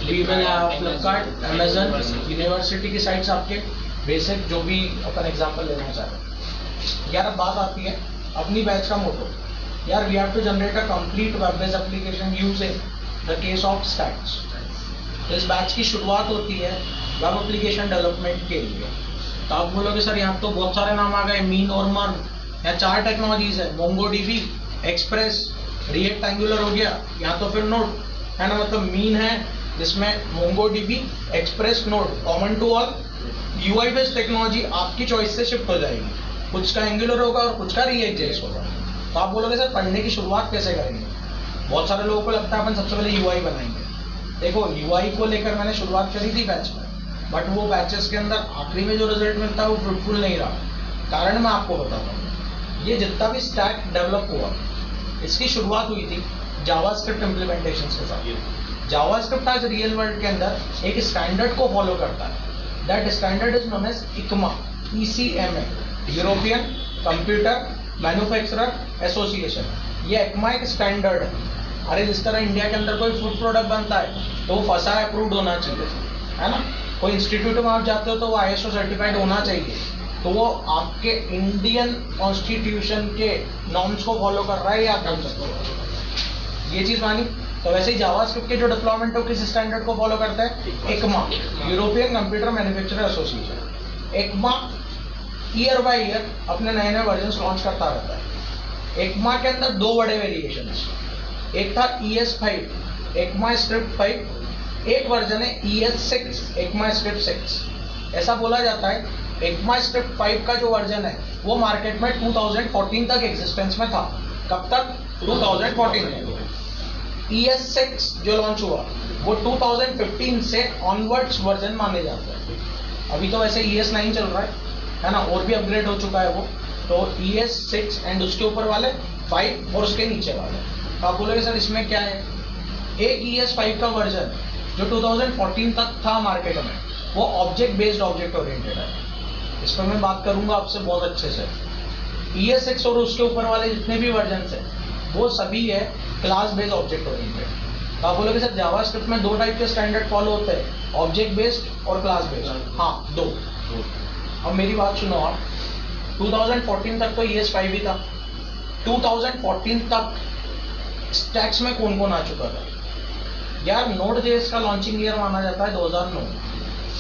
we will have Flipkart, Amazon, university की साइट्स आपके बेसिक जो भी अपन एग्जांपल लेना चाहते हैं। यार अब बात आती है अपनी बैच का मोटो, यार we have to generate a complete web based application using the case of stacks. इस बैच की शुरुआत होती है वेब एप्लीकेशन डेवलपमेंट के लिए। तो आप बोलोगे सर यहाँ तो बहुत सारे नाम आ गए, मीन और मर्ज, यहाँ 4 टेक्नोलॉजीज है, MongoDB, एक्सप्रेस, रिएक्ट एंगुलर हो गया, या तो फिर नोड है ना, मतलब मीन है जिसमें MongoDB, Express, Node common to all. UI based technology आपकी चॉइस से शिफ्ट हो जाएगी, कुछ का एंगुलर होगा और कुछ का रिएक्ट जेएस होगा। तो आप बोलोगे सर पढ़ने की शुरुआत कैसे करेंगे? बहुत सारे लोगों को लगता है अपन सबसे पहले UI बनाएंगे। देखो UI को लेकर मैंने शुरुआत करी थी बैच में, बट वो बैचेस के अंदर आखिरी में जो रिजल्ट मिलता है वो फ्रूटफुल नहीं रहा। कारण मैं आपको बताता हूँ, ये जितना भी स्टैक डेवलप हुआ इसकी शुरुआत हुई थी जावास्क्रिप्ट इम्प्लीमेंटेशन के साथ। जावास्क्रिप्ट आज रियल वर्ल्ड के अंदर एक स्टैंडर्ड को फॉलो करता है। That standard is known as ICMA, ECMA, European computer manufacturer association. ये ICMA एक स्टैंडर्ड है। अरे जिस तरह इंडिया के अंदर कोई फूड प्रोडक्ट बनता है तो वो फसा अप्रूव्ड होना चाहिए, है ना। कोई इंस्टीट्यूट में आप जाते हो तो वो ISO सर्टिफाइड होना चाहिए, तो वो आपके इंडियन कॉन्स्टिट्यूशन के नॉर्म्स को फॉलो कर रहा है या कर सकते हो, ये चीज मानी। तो वैसे ही जावास्क्रिप्ट के जो डिप्लॉयमेंट हो किस स्टैंडर्ड को फॉलो करता है, ICMA, European computer manufacturer association. ICMA year by year अपने नए नए वर्जन लॉन्च करता रहता है। ICMA के अंदर दो बड़े वेरिएशन, एक था ES5 ICMA स्क्रिप्ट 5, एक वर्जन है ES6 ICMA स्क्रिप्ट 6। ऐसा बोला जाता है ICMA स्क्रिप्ट 5 का जो वर्जन है वो मार्केट में 2014 तक एग्जिस्टेंस में था। कब तक? 2014 में। ES6 जो लॉन्च हुआ वो 2015 से ऑनवर्ड्स वर्जन माने जाते हैं। अभी तो वैसे ES9 चल रहा है ना, और भी अपग्रेड हो चुका है वो। तो ES6 एंड उसके ऊपर वाले 5 और उसके नीचे वाले। तो आप बोलोगे सर इसमें क्या है? एक ES5 का वर्जन जो 2014 तक था मार्केट में, वो ऑब्जेक्ट बेस्ड ऑब्जेक्ट ओरिएंटेड है। इस पर मैं बात करूंगा आपसे बहुत अच्छे से। ES6 और उसके ऊपर वाले जितने भी वर्जन है वो सभी है क्लास बेस्ड ऑब्जेक्ट ओरिएंटेड। तो आप बोलोगे सर जावास्क्रिप्ट में दो टाइप के स्टैंडर्ड फॉलो होते हैं, ऑब्जेक्ट बेस्ड और क्लास बेस्ड। हाँ, दो। अब मेरी बात सुनो आप, 2014 तक तो ES5 ही था। 2014 तक स्टैक्स में कौन कौन आ चुका था यार? Node.js का लॉन्चिंग ईयर माना जाता है 2009।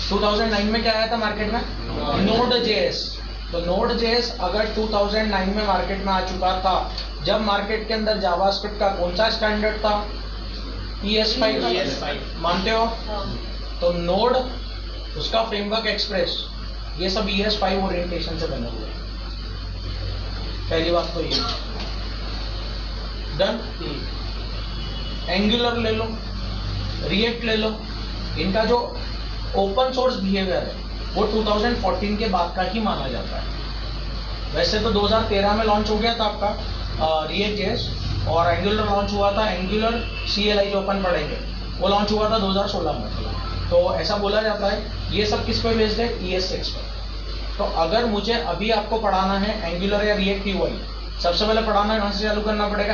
2009 में क्या आया था मार्केट में? Node.js। तो Node.js अगर 2009 में मार्केट में आ चुका था, जब मार्केट के अंदर जावास्क्रिप्ट का कौन सा स्टैंडर्ड था? ES5। मानते हो? तो नोड, उसका फ्रेमवर्क एक्सप्रेस, ये सब ES5 ओरिएंटेशन से बने हुए। पहली बात तो ये डन। एंगुलर ले लो, रिएक्ट ले लो, इनका जो ओपन सोर्स बिहेवियर है वो 2014 के बाद का ही माना जाता है। वैसे तो 2013 में लॉन्च हो गया था आपका React.js, और एंगुलर लॉन्च हुआ था, एंगुलर CLI जो अपन पढ़ेंगे वो लॉन्च हुआ था 2016 में। तो ऐसा बोला जाता है ये सब किस पे बेस्ड है? ES6 पर। तो अगर मुझे अभी आपको पढ़ाना है एंगुलर या React UI, सबसे पहले पढ़ाना है कहाँ से चालू करना पड़ेगा?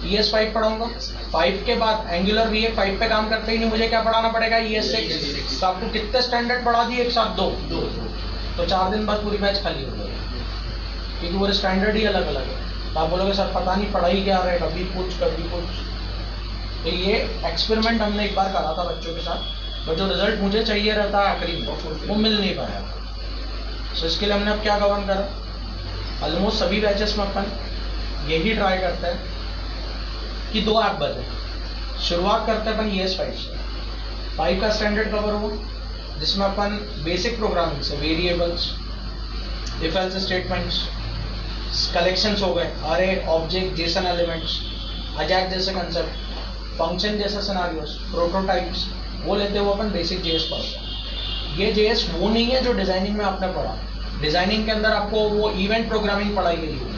ES5 पढ़ाऊंगा। 5 के बाद एंगुलर React 5 पे काम करते ही नहीं, मुझे क्या पढ़ाना पड़ेगा? ES6। तो आपको कितने स्टैंडर्ड पढ़ा दिए एक साथ? दो। तो 4 दिन बाद पूरी बैच खाली हो गई, क्योंकि वो स्टैंडर्ड ही अलग अलग है। तो आप बोलोगे सर पता नहीं पढ़ाई क्या रहे, कभी कुछ कभी कुछ। तो ये एक्सपेरिमेंट हमने एक बार करा था बच्चों के साथ, पर जो रिजल्ट मुझे चाहिए रहता है आखिरी में वो मिल नहीं पाया। तो इसके लिए हमने अब क्या कवर करा, ऑलमोस्ट सभी बैचेस में अपन यही ट्राई करते हैं कि 2 ऐप बने। शुरुआत करते हैं अपन ES5 से। 5 का स्टैंडर्ड कवर हुआ, जिसमें अपन बेसिक प्रोग्रामिंग से variables, if else statements, collections हो गए, अरे, ऑब्जेक्ट, जेसन एलिमेंट्स, अजैक जैसे कंसेप्ट, फंक्शन जैसे सिनारियोस, प्रोटोटाइप्स, वो लेते हुए अपन बेसिक JS पढ़ते हैं। ये JS वो नहीं है जो डिजाइनिंग में आपने पढ़ा। डिजाइनिंग के अंदर आपको वो इवेंट प्रोग्रामिंग पढ़ाई गई है,